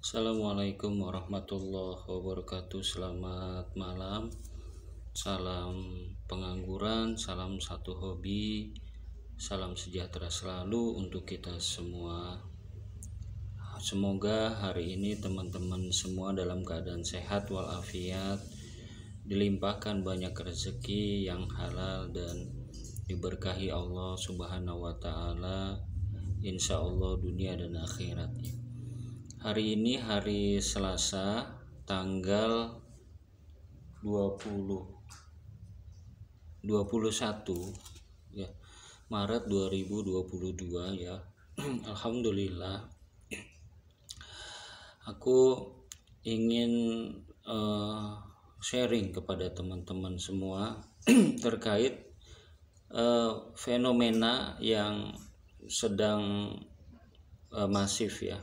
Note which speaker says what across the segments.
Speaker 1: Assalamualaikum warahmatullahi wabarakatuh. Selamat malam. Salam pengangguran, salam satu hobi, salam sejahtera selalu untuk kita semua. Semoga hari ini teman-teman semua dalam keadaan sehat walafiat, dilimpahkan banyak rezeki yang halal dan diberkahi Allah Subhanahu wa taala, insya Allah dunia dan akhirat. Hari ini hari Selasa tanggal 21 ya Maret 2022 ya. Alhamdulillah aku ingin sharing kepada teman-teman semua terkait fenomena yang sedang masif ya.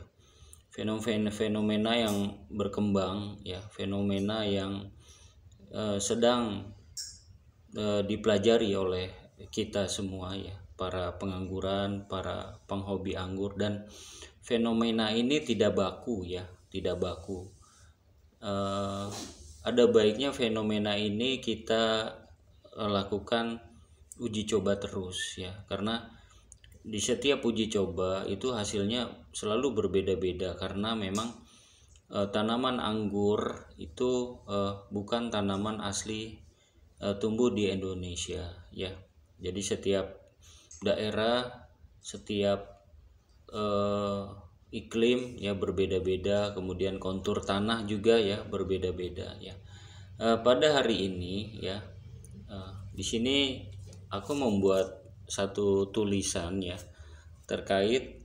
Speaker 1: Fenomena yang berkembang ya, fenomena yang sedang dipelajari oleh kita semua ya, para pengangguran, para penghobi anggur, dan fenomena ini tidak baku ya, tidak baku. Ada baiknya fenomena ini kita lakukan uji coba terus ya, karena di setiap uji coba itu hasilnya selalu berbeda-beda, karena memang tanaman anggur itu bukan tanaman asli tumbuh di Indonesia ya. Jadi setiap daerah, setiap iklim ya berbeda-beda, kemudian kontur tanah juga ya berbeda-beda ya. Pada hari ini ya, di sini aku membuat satu tulisan ya terkait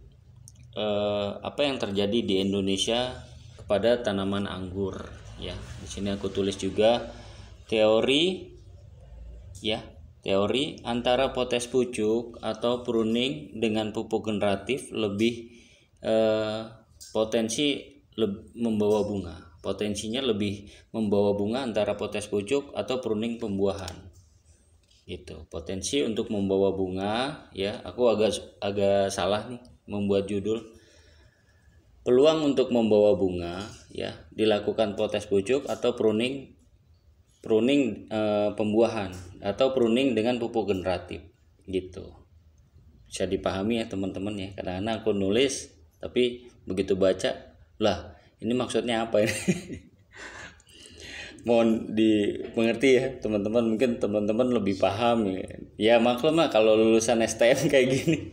Speaker 1: apa yang terjadi di Indonesia kepada tanaman anggur ya. Di sini aku tulis juga teori ya, teori antara potes pucuk atau pruning dengan pupuk generatif lebih membawa bunga. Potensinya lebih membawa bunga antara potes pucuk atau pruning pembuahan. Itu potensi untuk membawa bunga ya. Aku agak salah nih membuat judul. Peluang untuk membawa bunga ya dilakukan potes pucuk atau pruning pembuahan atau pruning dengan pupuk generatif gitu. Bisa dipahami ya teman-teman ya. Kadang-kadang aku nulis tapi begitu baca, lah ini maksudnya apa ini? Mohon dimengerti ya teman-teman, mungkin teman-teman lebih paham ya maklum lah kalau lulusan STM kayak gini.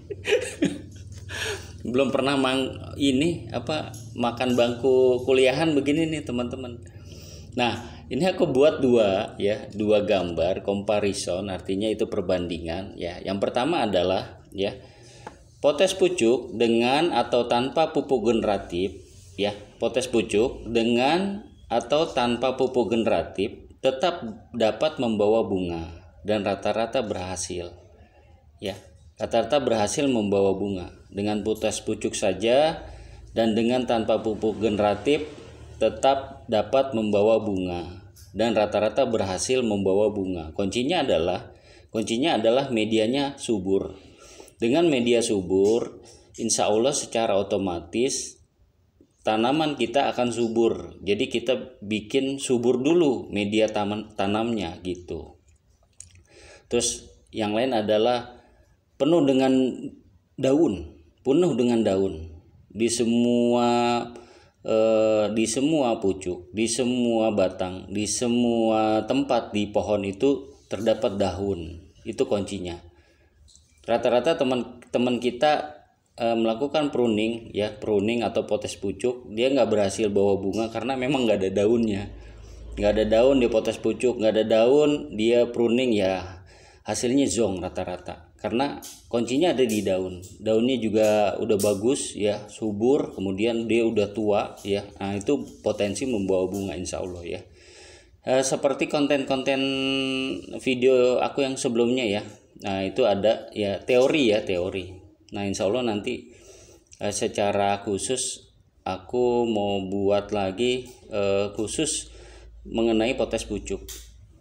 Speaker 1: Belum pernah makan bangku kuliahan begini nih teman-teman. Nah ini aku buat dua gambar comparison, artinya itu perbandingan ya. Yang pertama adalah ya potes pucuk dengan atau tanpa pupuk generatif ya. Potes pucuk dengan atau tanpa pupuk generatif tetap dapat membawa bunga dan rata-rata berhasil ya. Rata-rata berhasil membawa bunga dengan potes pucuk saja, dan dengan tanpa pupuk generatif tetap dapat membawa bunga dan rata-rata berhasil membawa bunga. Kuncinya adalah medianya subur. Dengan media subur, insya Allah secara otomatis tanaman kita akan subur. Jadi kita bikin subur dulu media tanamnya gitu. Terus yang lain adalah penuh dengan daun di semua pucuk, di semua batang, di semua tempat di pohon itu terdapat daun. Itu kuncinya. Rata-rata teman-teman kita melakukan pruning atau potes pucuk, dia nggak berhasil bawa bunga karena memang nggak ada daunnya. Nggak ada daun di potes pucuk, nggak ada daun dia pruning ya, hasilnya zong rata-rata, karena kuncinya ada di daun. Daunnya juga udah bagus ya, subur, kemudian dia udah tua ya. Nah itu potensi membawa bunga insya Allah ya. Seperti konten-konten video aku yang sebelumnya ya. Nah itu ada ya teori. Nah insya Allah nanti secara khusus aku mau buat lagi khusus mengenai potes pucuk.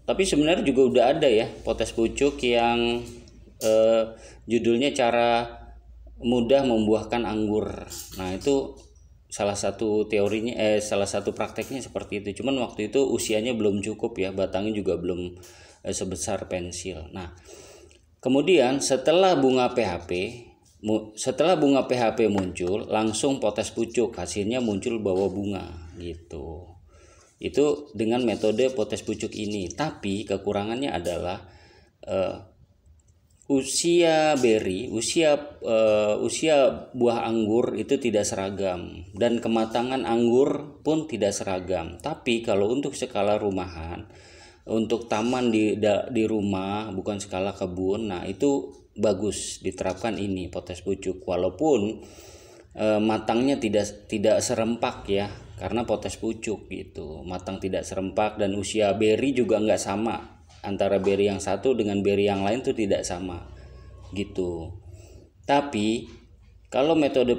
Speaker 1: Tapi sebenarnya juga udah ada ya potes pucuk yang judulnya cara mudah membuahkan anggur. Nah itu salah satu teorinya salah satu prakteknya seperti itu. Cuman waktu itu usianya belum cukup ya, batangnya juga belum sebesar pensil. Nah, kemudian setelah bunga PHP muncul, langsung potes pucuk, hasilnya muncul bawa bunga gitu. Itu dengan metode potes pucuk ini. Tapi kekurangannya adalah usia buah anggur itu tidak seragam, dan kematangan anggur pun tidak seragam. Tapi kalau untuk skala rumahan, untuk taman di rumah, bukan skala kebun, nah itu bagus diterapkan ini potes pucuk, walaupun matangnya tidak serempak ya, karena potes pucuk gitu. Matang tidak serempak, dan usia beri juga nggak sama, antara beri yang satu dengan beri yang lain tuh tidak sama gitu. Tapi kalau metode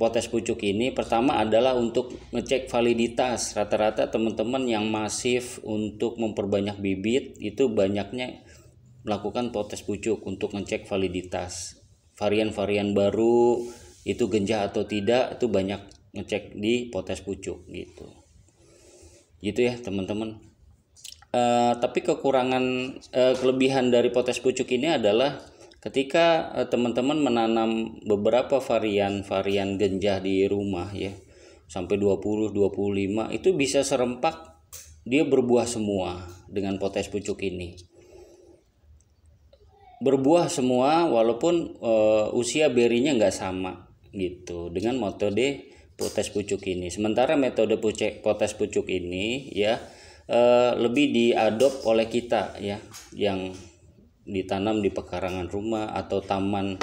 Speaker 1: potes pucuk ini, pertama adalah untuk ngecek validitas. Rata-rata teman-teman yang masif untuk memperbanyak bibit itu banyaknya melakukan potes pucuk untuk ngecek validitas. Varian-varian baru itu genjah atau tidak, itu banyak ngecek di potes pucuk gitu. Gitu ya teman-teman. Tapi kelebihan dari potes pucuk ini adalah ketika teman-teman menanam beberapa varian genjah di rumah ya, sampai 20, 25, itu bisa serempak dia berbuah semua dengan potes pucuk ini. Berbuah semua walaupun usia berinya nggak sama gitu dengan metode potes pucuk ini. Sementara metode potes pucuk ini ya lebih diadop oleh kita ya, yang ditanam di pekarangan rumah atau taman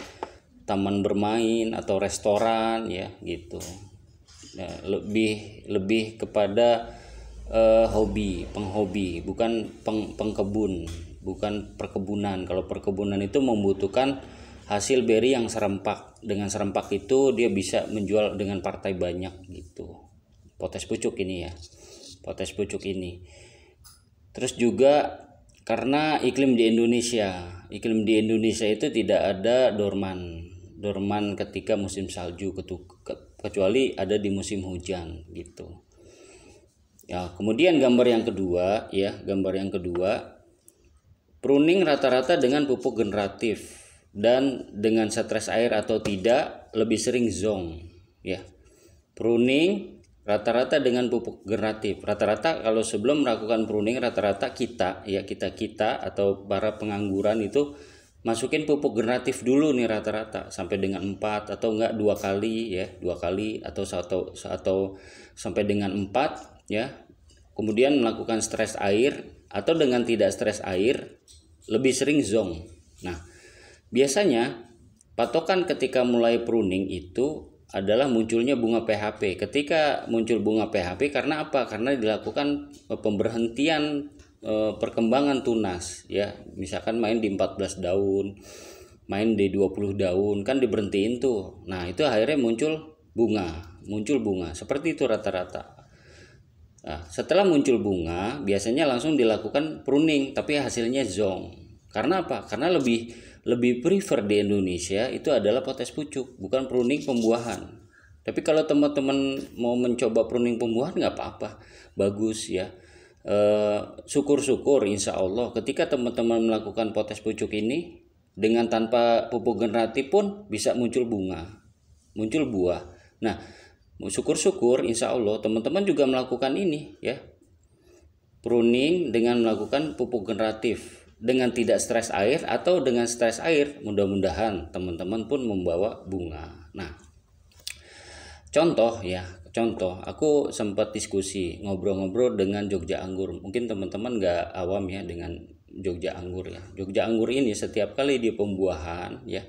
Speaker 1: bermain atau restoran ya gitu. Ya, lebih kepada penghobi, bukan pengkebun, bukan perkebunan. Kalau perkebunan itu membutuhkan hasil beri yang serempak. Dengan serempak itu dia bisa menjual dengan partai banyak gitu. Potes pucuk ini ya. Potes pucuk ini. Terus juga karena iklim di Indonesia itu tidak ada dorman ketika musim salju, kecuali ada di musim hujan gitu. Ya, kemudian gambar yang kedua, pruning rata-rata dengan pupuk generatif dan dengan stres air atau tidak, lebih sering zong ya. Pruning rata-rata dengan pupuk generatif. Rata-rata kalau sebelum melakukan pruning, rata-rata kita atau para pengangguran itu masukin pupuk generatif dulu nih rata-rata sampai dengan 4 atau enggak 2 kali atau sampai dengan 4 ya. Kemudian melakukan stres air, atau dengan tidak stres air lebih sering zong. Nah, biasanya patokan ketika mulai pruning itu adalah munculnya bunga PHP. Ketika muncul bunga PHP, karena apa? Karena dilakukan pemberhentian perkembangan tunas ya. Misalkan main di 14 daun, main di 20 daun, kan diberhentiin tuh. Nah, itu akhirnya muncul bunga. Seperti itu rata-rata. Nah, setelah muncul bunga, biasanya langsung dilakukan pruning, tapi hasilnya zong. Karena apa? Karena lebih prefer di Indonesia itu adalah potes pucuk, bukan pruning pembuahan. Tapi kalau teman-teman mau mencoba pruning pembuahan nggak apa-apa, bagus ya. Syukur-syukur insya Allah ketika teman-teman melakukan potes pucuk ini dengan tanpa pupuk generatif pun bisa muncul bunga, muncul buah. Nah, syukur-syukur insya Allah teman-teman juga melakukan ini ya, pruning dengan melakukan pupuk generatif dengan tidak stres air atau dengan stres air. Mudah-mudahan teman-teman pun membawa bunga. Nah, contoh aku sempat diskusi ngobrol-ngobrol dengan Jogja Anggur. Mungkin teman-teman nggak awam ya dengan Jogja Anggur ya. Jogja Anggur ini setiap kali dia pembuahan ya,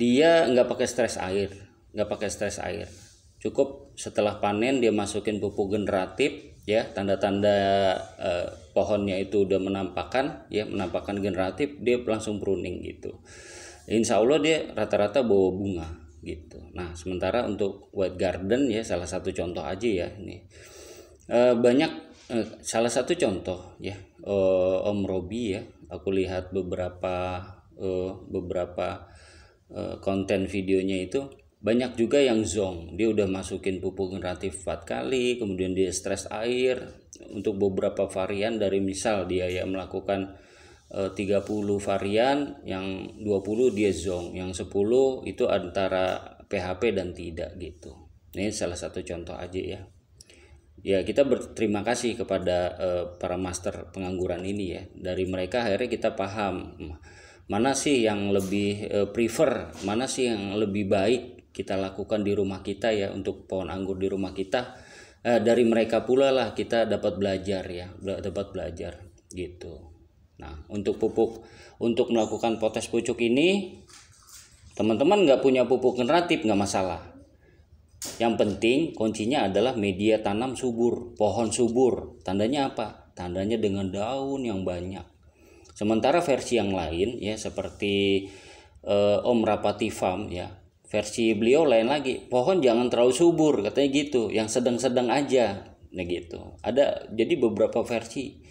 Speaker 1: dia nggak pakai stres air, cukup setelah panen dia masukin pupuk generatif ya, tanda-tanda pohonnya itu udah menampakkan generatif, dia langsung pruning gitu. Insya Allah dia rata-rata bawa bunga gitu. Nah, sementara untuk white garden ya, salah satu contoh aja ya ini. Salah satu contoh ya, Om Robi ya, aku lihat beberapa konten videonya itu Banyak juga yang zong, dia udah masukin pupuk generatif 4 kali, kemudian dia stres air. Untuk beberapa varian dari misal dia ya melakukan 30 varian, yang 20 dia zong, yang 10 itu antara PHP dan tidak gitu. Ini salah satu contoh aja ya. Ya kita berterima kasih kepada para master pengangguran ini ya. Dari mereka akhirnya kita paham mana sih yang lebih prefer, mana sih yang lebih baik kita lakukan di rumah kita ya untuk pohon anggur di rumah kita. Dari mereka pula lah kita dapat belajar ya, dapat belajar gitu. Nah untuk melakukan potes pucuk ini, teman-teman nggak punya pupuk generatif nggak masalah. Yang penting kuncinya adalah media tanam subur, pohon subur. Tandanya apa? Tandanya dengan daun yang banyak. Sementara versi yang lain ya seperti Om Rapati Farm ya, versi beliau lain lagi. Pohon jangan terlalu subur katanya gitu, yang sedang-sedang aja. Nah gitu. Ada jadi beberapa versi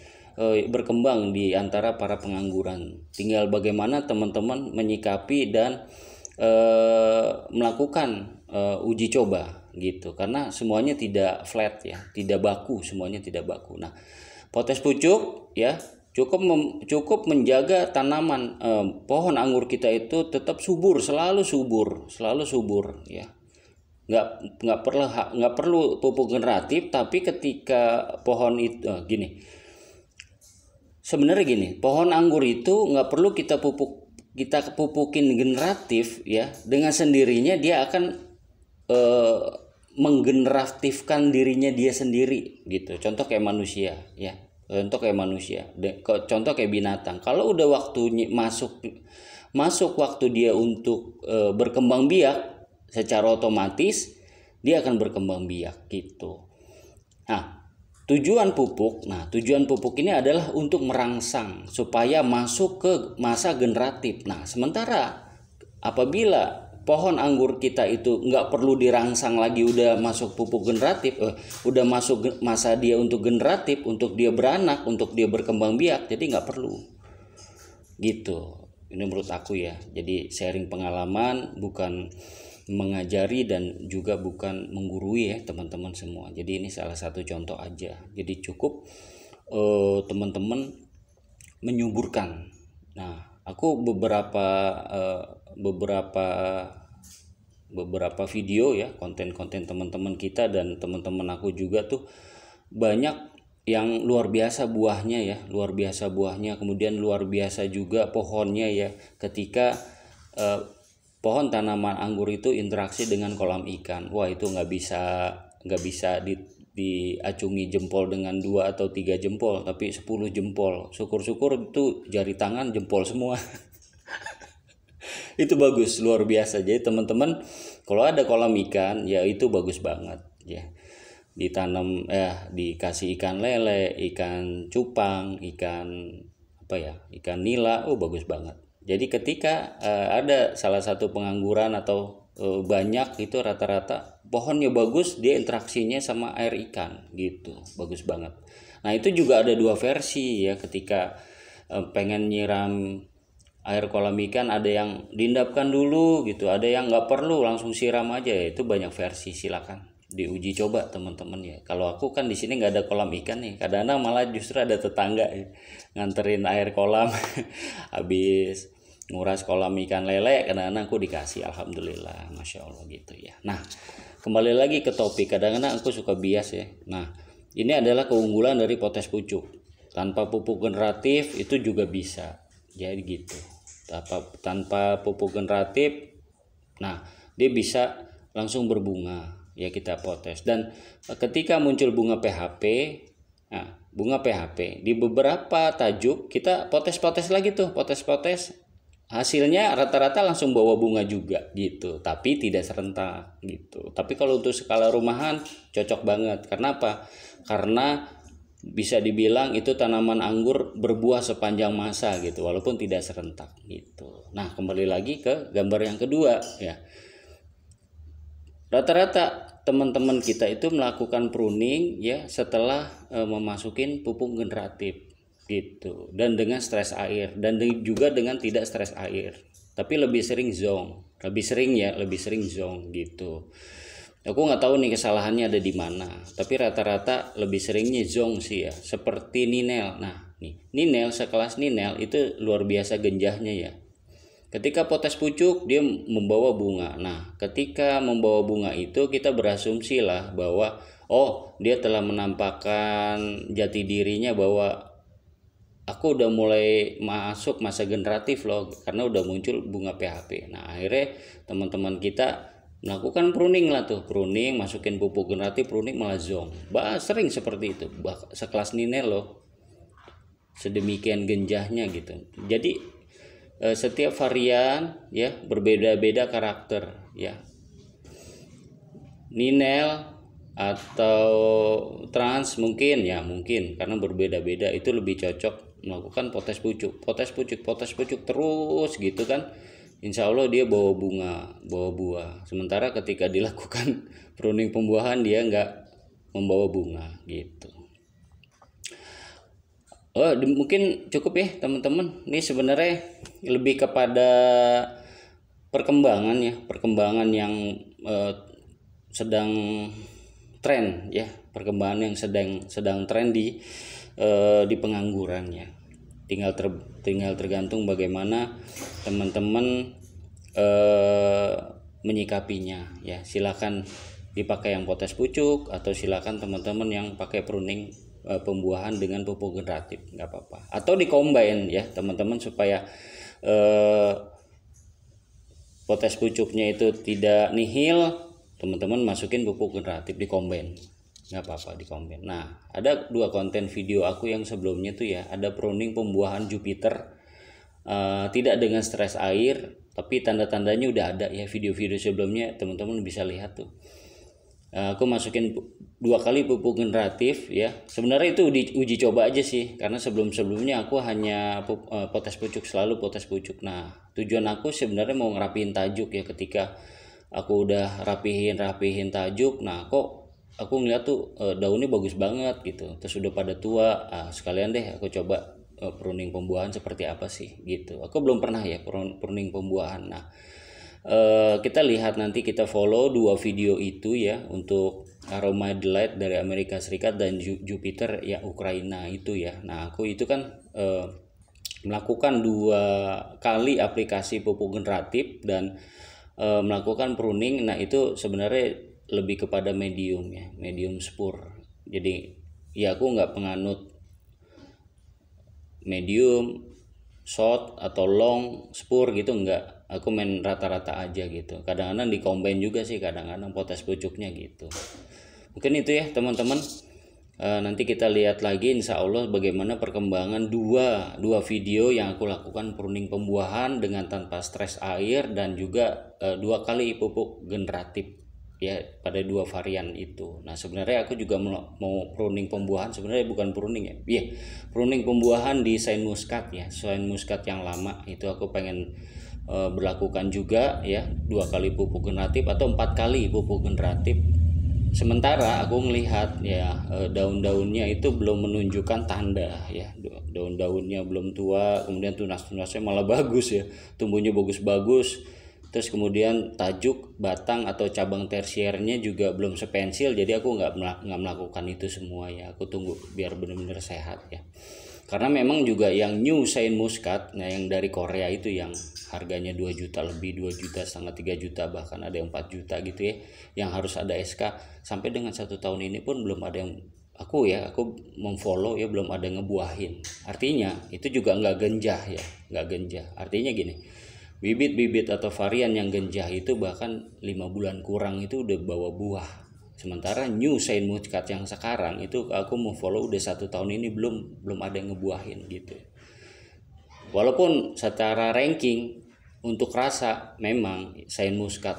Speaker 1: berkembang di antara para pengangguran. Tinggal bagaimana teman-teman menyikapi dan melakukan uji coba gitu, karena semuanya tidak flat ya, tidak baku, semuanya tidak baku. Nah potes pucuk ya cukup menjaga tanaman pohon anggur kita itu tetap subur, selalu subur ya. Nggak perlu pupuk generatif, tapi ketika pohon itu sebenarnya gini, pohon anggur itu nggak perlu kita pupukin generatif ya, dengan sendirinya dia akan menggeneratifkan dirinya dia sendiri gitu. Contoh kayak manusia ya, contoh kayak binatang. Kalau udah waktunya masuk waktu dia untuk berkembang biak, secara otomatis dia akan berkembang biak gitu. Nah tujuan pupuk ini adalah untuk merangsang supaya masuk ke masa generatif. Nah sementara apabila pohon anggur kita itu nggak perlu dirangsang lagi, udah masuk pupuk generatif, udah masuk masa dia untuk generatif, untuk dia beranak, untuk dia berkembang biak, jadi nggak perlu gitu. Ini menurut aku ya, jadi sharing pengalaman, bukan mengajari dan juga bukan menggurui ya teman-teman semua. Jadi ini salah satu contoh aja. Jadi cukup teman-teman menyuburkan. Nah aku beberapa video ya, konten-konten teman-teman kita dan teman-teman aku juga tuh banyak yang luar biasa buahnya, kemudian luar biasa juga pohonnya ya, ketika pohon tanaman anggur itu interaksi dengan kolam ikan. Wah itu nggak bisa diacungi jempol dengan 2 atau 3 jempol, tapi 10 jempol. Syukur-syukur itu jari tangan jempol semua. Itu bagus, luar biasa. Jadi teman-teman kalau ada kolam ikan ya itu bagus banget ya. Ditanam dikasih ikan lele, ikan cupang, ikan nila, bagus banget. Jadi ketika ada salah satu pengangguran atau banyak, itu rata-rata pohonnya bagus, dia interaksinya sama air ikan gitu, bagus banget. Nah itu juga ada 2 versi ya, ketika pengen nyiram air kolam ikan, ada yang diendapkan dulu gitu, ada yang nggak perlu langsung siram aja ya. Itu banyak versi, silakan diuji coba teman-teman ya. Kalau aku kan di sini nggak ada kolam ikan nih, kadang-kadang malah justru ada tetangga ya, nganterin air kolam habis nguras kolam ikan lele, kadang-kadang aku dikasih, alhamdulillah, masya Allah gitu ya. Nah kembali lagi ke topik, kadang-kadang aku suka bias ya. Nah ini adalah keunggulan dari potes pucuk, tanpa pupuk generatif itu juga bisa, jadi gitu. Tanpa pupuk generatif, nah dia bisa langsung berbunga ya, kita potes. Dan ketika muncul bunga PHP, bunga PHP di beberapa tajuk kita potes lagi tuh, potes, hasilnya rata-rata langsung bawa bunga juga gitu, tapi tidak serentak gitu. Tapi kalau untuk skala rumahan cocok banget. Karena apa? Karena bisa dibilang itu tanaman anggur berbuah sepanjang masa gitu, walaupun tidak serentak gitu. Nah kembali lagi ke gambar yang kedua ya, rata-rata teman-teman kita itu melakukan pruning ya setelah memasukin pupuk generatif gitu, dan dengan stres air, dan juga dengan tidak stres air, tapi lebih sering zong lebih sering zonk gitu. Aku nggak tahu nih kesalahannya ada di mana, tapi rata-rata lebih seringnya zonk sih ya, seperti Ninel. Nah nih, Ninel sekelas Ninel itu luar biasa genjahnya ya. Ketika potes pucuk dia membawa bunga. Nah ketika membawa bunga itu kita berasumsi lah bahwa oh dia telah menampakkan jati dirinya bahwa aku udah mulai masuk masa generatif loh, karena udah muncul bunga PHP. Nah akhirnya teman-teman kita melakukan pruning lah tuh, pruning, masukin pupuk generatif, pruning malah zonk. Sering seperti itu, sekelas Ninel loh, sedemikian genjahnya gitu. Jadi setiap varian ya berbeda-beda karakter ya. Ninel atau trans mungkin karena berbeda-beda itu lebih cocok melakukan potes pucuk terus gitu kan, insya Allah dia bawa bunga, bawa buah. Sementara ketika dilakukan pruning pembuahan dia nggak membawa bunga gitu. Mungkin cukup ya teman-teman. Ini sebenarnya lebih kepada perkembangan yang sedang tren ya, perkembangan yang sedang tren di pengangguran ya. Tinggal tergantung bagaimana teman-teman menyikapinya ya. Silakan dipakai yang potes pucuk atau silakan teman-teman yang pakai pruning pembuahan dengan pupuk generatif, nggak apa-apa. Atau dikombin ya teman-teman, supaya potes pucuknya itu tidak nihil, teman-teman masukin pupuk generatif, dikombin, nggak apa-apa, dikombin. Nah ada 2 konten video aku yang sebelumnya tuh ya, ada pruning pembuahan Jupiter tidak dengan stres air, tapi tanda-tandanya udah ada ya, video-video sebelumnya teman-teman bisa lihat tuh. Aku masukin 2 kali pupuk generatif ya. Sebenarnya itu uji coba aja sih, karena sebelumnya aku hanya potes pucuk, selalu potes pucuk. Nah tujuan aku sebenarnya mau ngerapihin tajuk ya. Ketika aku udah rapihin tajuk, nah kok aku ngeliat tuh daunnya bagus banget gitu, terus udah pada tua, sekalian deh aku coba pruning pembuahan seperti apa sih gitu. Aku belum pernah ya pruning pembuahan. Nah kita lihat nanti, kita follow 2 video itu ya, untuk Aroma Delight dari Amerika Serikat dan Jupiter ya Ukraina itu ya. Nah aku itu kan melakukan 2 kali aplikasi pupuk generatif dan melakukan pruning. Nah itu sebenarnya lebih kepada medium ya, medium spur. Jadi ya aku nggak penganut medium, short atau long spur gitu, enggak. Aku main rata-rata aja gitu. Kadang-kadang dikombin juga sih, kadang-kadang potes pucuknya gitu. Mungkin itu ya teman-teman. Nanti kita lihat lagi insya Allah bagaimana perkembangan dua video yang aku lakukan pruning pembuahan dengan tanpa stres air, dan juga 2 kali pupuk generatif ya pada 2 varian itu. Nah sebenarnya aku juga mau pruning pembuahan, sebenarnya bukan pruning ya, pruning pembuahan di Sain Muscat ya, Sain Muscat yang lama itu aku pengen berlakukan juga ya, 2 kali pupuk generatif atau 4 kali pupuk generatif. Sementara aku melihat ya daun-daunnya itu belum menunjukkan tanda ya, daun-daunnya belum tua, kemudian tunas-tunasnya malah bagus ya, tumbuhnya bagus-bagus. Terus kemudian tajuk, batang atau cabang tersiernya juga belum sepensil, jadi aku nggak melakukan itu semua ya. Aku tunggu biar benar-benar sehat ya. Karena memang juga yang New Sain Muscat, nah yang dari Korea itu yang harganya 2 juta lebih, 2 juta setengah, 3 juta, bahkan ada yang 4 juta gitu ya, yang harus ada SK. Sampai dengan 1 tahun ini pun belum ada yang aku memfollow ya, belum ada ngebuahin. Artinya itu juga nggak genjah ya, nggak genjah. Artinya gini, bibit-bibit atau varian yang genjah itu bahkan 5 bulan kurang itu udah bawa buah. Sementara New Sain Muscat yang sekarang itu aku mau follow udah 1 tahun ini belum ada yang ngebuahin gitu. Walaupun secara ranking untuk rasa memang Sain Muscat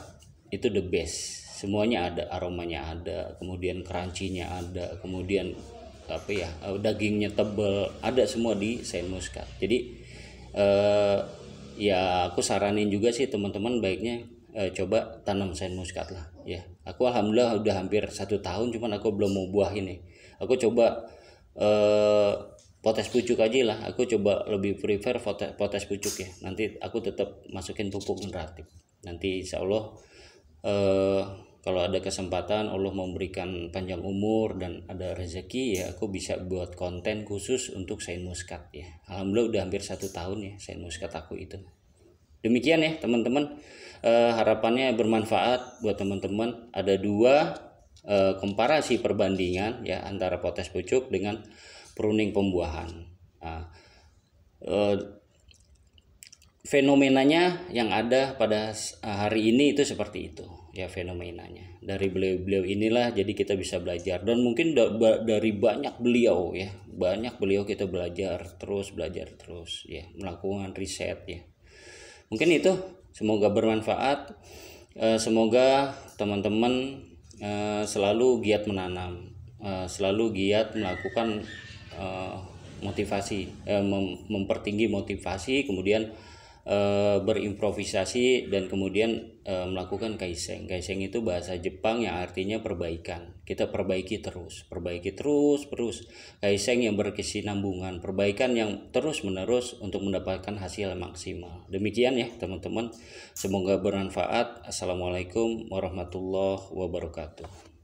Speaker 1: itu the best. Semuanya ada, aromanya ada, kemudian crunchy-nya ada, kemudian dagingnya tebal, ada semua di Sain Muscat. Jadi ya aku saranin juga sih teman-teman baiknya coba tanam Sain Muscat lah ya. Aku alhamdulillah udah hampir 1 tahun, cuman aku belum mau buahin nih. Aku coba potes pucuk aja lah. Aku coba lebih prefer potes pucuk ya. Nanti aku tetap masukin pupuk generatif Nanti insya Allah kalau ada kesempatan Allah memberikan panjang umur dan ada rezeki ya, aku bisa buat konten khusus untuk sain muskat ya. Alhamdulillah udah hampir 1 tahun ya sain muskat aku itu. Demikian ya teman-teman, harapannya bermanfaat buat teman-teman. Ada 2 komparasi perbandingan ya antara potes pucuk dengan pruning pembuahan. Nah, fenomenanya yang ada pada hari ini itu seperti itu ya, fenomenanya dari beliau-beliau inilah jadi kita bisa belajar, dan mungkin dari banyak beliau kita belajar terus ya, melakukan riset ya. Mungkin itu, semoga bermanfaat. Semoga teman-teman selalu giat menanam, selalu giat melakukan motivasi, mempertinggi motivasi, kemudian berimprovisasi, dan kemudian melakukan kaiseng. Kaiseng itu bahasa Jepang yang artinya perbaikan. Kita perbaiki terus. Kaiseng yang berkesinambungan, perbaikan yang terus-menerus untuk mendapatkan hasil maksimal. Demikian ya teman-teman. Semoga bermanfaat. Assalamualaikum warahmatullahi wabarakatuh.